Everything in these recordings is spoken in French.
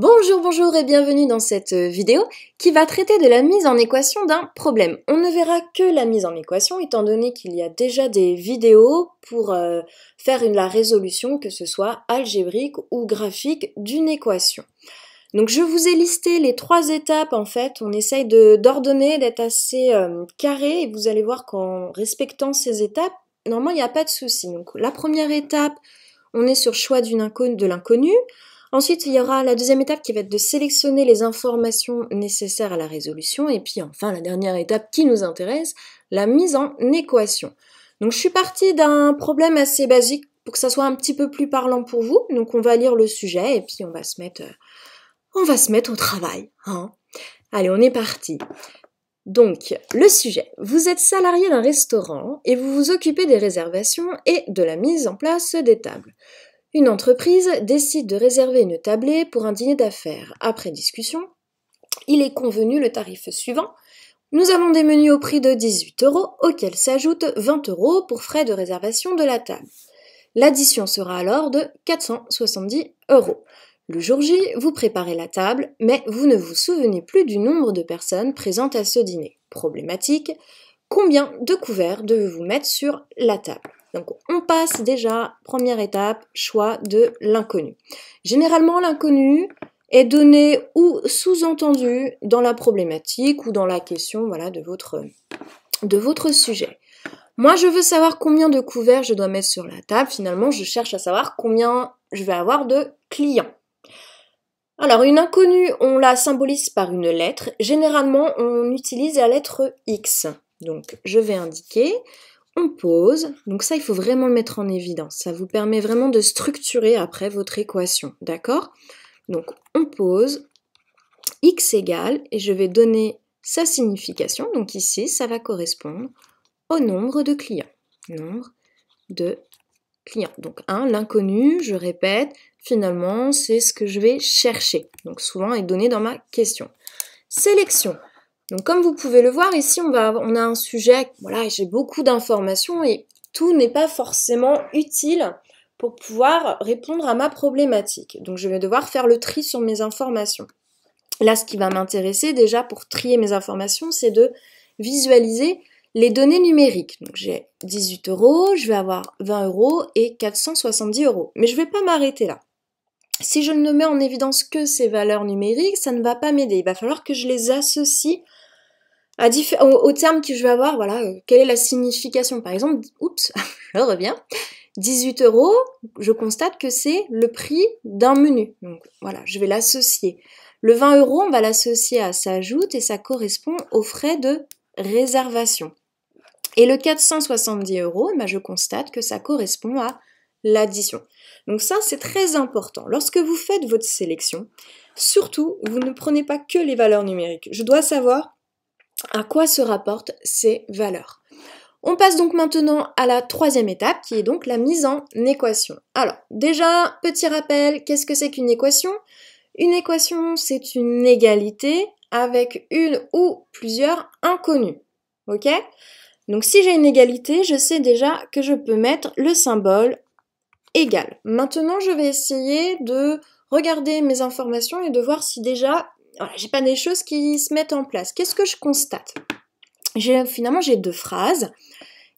Bonjour, bonjour et bienvenue dans cette vidéo qui va traiter de la mise en équation d'un problème. On ne verra que la mise en équation étant donné qu'il y a déjà des vidéos pour faire la résolution, que ce soit algébrique ou graphique d'une équation. Donc je vous ai listé les 3 étapes en fait, on essaye d'ordonner, d'être assez carré et vous allez voir qu'en respectant ces étapes, normalement il n'y a pas de souci. Donc la première étape, on est sur choix de l'inconnu. Ensuite, il y aura la deuxième étape qui va être de sélectionner les informations nécessaires à la résolution. Et puis enfin, la dernière étape qui nous intéresse, la mise en équation. Donc je suis partie d'un problème assez basique pour que ça soit un petit peu plus parlant pour vous. Donc on va lire le sujet et puis on va se mettre au travail. Hein. Allez, on est parti. Donc, le sujet. Vous êtes salarié d'un restaurant et vous vous occupez des réservations et de la mise en place des tables. Une entreprise décide de réserver une tablée pour un dîner d'affaires. Après discussion, il est convenu le tarif suivant. Nous avons des menus au prix de 18 € auxquels s'ajoutent 20 € pour frais de réservation de la table. L'addition sera alors de 470 €. Le jour J, vous préparez la table, mais vous ne vous souvenez plus du nombre de personnes présentes à ce dîner. Problématique, combien de couverts devez-vous mettre sur la table ? Donc on passe déjà, première étape, choix de l'inconnu. Généralement l'inconnu est donné ou sous-entendu dans la problématique ou dans la question voilà, de votre sujet. Moi je veux savoir combien de couverts je dois mettre sur la table, finalement je cherche à savoir combien je vais avoir de clients. Alors une inconnue, on la symbolise par une lettre, généralement on utilise la lettre X. Donc je vais indiquer... On pose, donc ça il faut vraiment le mettre en évidence, ça vous permet vraiment de structurer après votre équation, d'accord ? Donc on pose, x égale, et je vais donner sa signification, donc ici ça va correspondre au nombre de clients. Nombre de clients. Donc 1, l'inconnu, je répète, finalement c'est ce que je vais chercher, donc souvent est donné dans ma question. Sélection. Donc comme vous pouvez le voir, ici on a un sujet, voilà, j'ai beaucoup d'informations et tout n'est pas forcément utile pour pouvoir répondre à ma problématique. Donc je vais devoir faire le tri sur mes informations. Là, ce qui va m'intéresser déjà pour trier mes informations, c'est de visualiser les données numériques. Donc j'ai 18 €, je vais avoir 20 € et 470 €. Mais je ne vais pas m'arrêter là. Si je ne mets en évidence que ces valeurs numériques, ça ne va pas m'aider. Il va falloir que je les associe aux termes que je vais avoir, voilà, quelle est la signification. Par exemple, je reviens, 18 €, je constate que c'est le prix d'un menu. Donc voilà, je vais l'associer. Le 20 €, on va l'associer à s'ajoute et ça correspond aux frais de réservation. Et le 470 €, je constate que ça correspond à l'addition. Donc ça, c'est très important. Lorsque vous faites votre sélection, surtout, vous ne prenez pas que les valeurs numériques. Je dois savoir à quoi se rapportent ces valeurs. On passe donc maintenant à la 3e étape, qui est donc la mise en équation. Alors, déjà, petit rappel, qu'est-ce que c'est qu'une équation ? Une équation, c'est une égalité avec une ou plusieurs inconnus. Ok ? Donc si j'ai une égalité, je sais déjà que je peux mettre le symbole égal. Maintenant, je vais essayer de regarder mes informations et de voir si déjà, voilà, j'ai pas des choses qui se mettent en place. Qu'est-ce que je constate ? Finalement, j'ai 2 phrases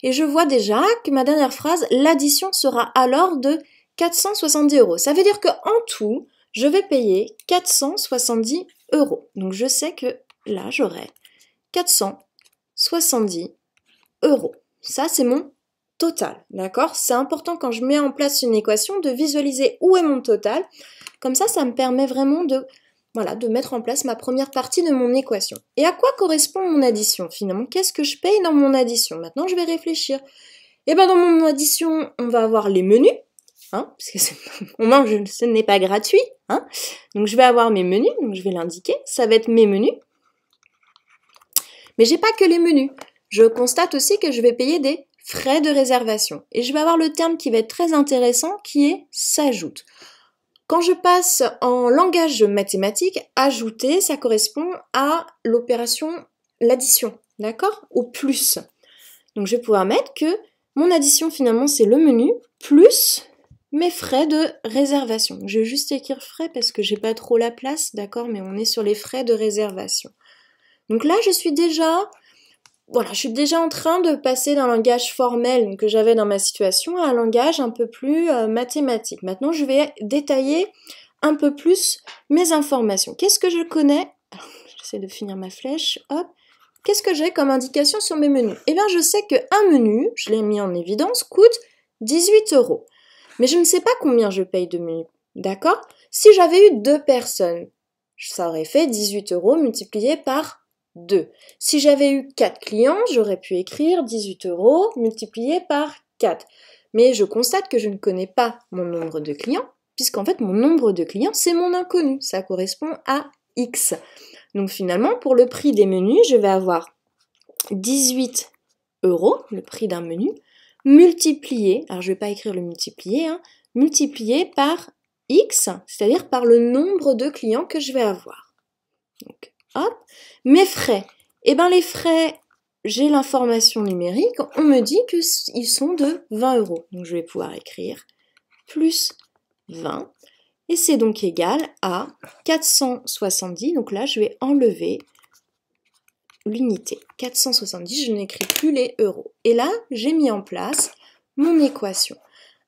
et je vois déjà que ma dernière phrase, l'addition sera alors de 470 €. Ça veut dire qu'en tout, je vais payer 470 €. Donc je sais que là, j'aurai 470 €. Ça, c'est mon total, d'accord ? C'est important quand je mets en place une équation de visualiser où est mon total. Comme ça, ça me permet vraiment de mettre en place ma première partie de mon équation. Et à quoi correspond mon addition finalement ? Qu'est-ce que je paye dans mon addition ? Maintenant, je vais réfléchir. Et bien, dans mon addition, on va avoir les menus, hein, parce que on mange, ce n'est pas gratuit, hein. Donc, je vais avoir mes menus, donc je vais l'indiquer. Ça va être mes menus. Mais j'ai pas que les menus. Je constate aussi que je vais payer des frais de réservation. Et je vais avoir le terme qui va être très intéressant, qui est s'ajoute. Quand je passe en langage mathématique, ajouter, ça correspond à l'opération, l'addition, d'accord ? Au plus. Donc je vais pouvoir mettre que mon addition finalement c'est le menu plus mes frais de réservation. Je vais juste écrire frais parce que j'ai pas trop la place, d'accord, mais on est sur les frais de réservation. Donc là, je suis déjà en train de passer d'un langage formel que j'avais dans ma situation à un langage un peu plus mathématique. Maintenant, je vais détailler un peu plus mes informations. Qu'est-ce que je connais? J'essaie de finir ma flèche, hop. Qu'est-ce que j'ai comme indication sur mes menus? Eh bien, je sais qu'un menu, je l'ai mis en évidence, coûte 18 €. Mais je ne sais pas combien je paye de menus, d'accord? Si j'avais eu 2 personnes, ça aurait fait 18 € multiplié par 2. Si j'avais eu 4 clients, j'aurais pu écrire 18 € multiplié par 4. Mais je constate que je ne connais pas mon nombre de clients, puisqu'en fait mon nombre de clients, c'est mon inconnu, ça correspond à X. Donc finalement, pour le prix des menus, je vais avoir 18 €, le prix d'un menu, multiplié, alors je ne vais pas écrire le multiplié, multiplié par X, c'est-à-dire par le nombre de clients que je vais avoir. Donc, hop, mes frais. Eh bien les frais, j'ai l'information numérique, on me dit qu'ils sont de 20 €. Donc je vais pouvoir écrire plus 20, et c'est donc égal à 470, donc là je vais enlever l'unité. 470, je n'écris plus les euros. Et là, j'ai mis en place mon équation.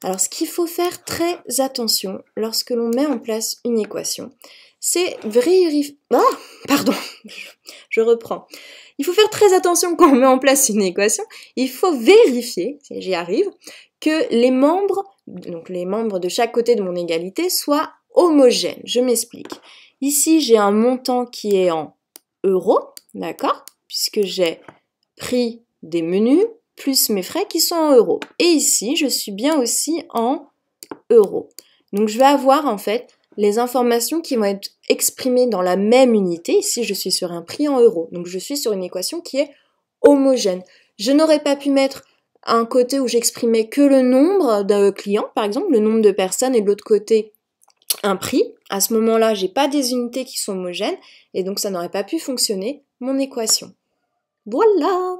Alors, ce qu'il faut faire très attention lorsque l'on met en place une équation, c'est vérifier... Ah, pardon, je reprends. Il faut faire très attention quand on met en place une équation. Il faut vérifier, si j'y arrive, que les membres de chaque côté de mon égalité soient homogènes. Je m'explique. Ici, j'ai un montant qui est en euros, d'accord, puisque j'ai pris des menus plus mes frais qui sont en euros. Et ici, je suis bien aussi en euros. Donc, je vais avoir en fait les informations qui vont être exprimées dans la même unité. Ici, je suis sur un prix en euros. Donc, je suis sur une équation qui est homogène. Je n'aurais pas pu mettre un côté où j'exprimais que le nombre de clients, par exemple, le nombre de personnes, et de l'autre côté, un prix. À ce moment-là, j'ai pas des unités qui sont homogènes, et donc ça n'aurait pas pu fonctionner mon équation. Voilà!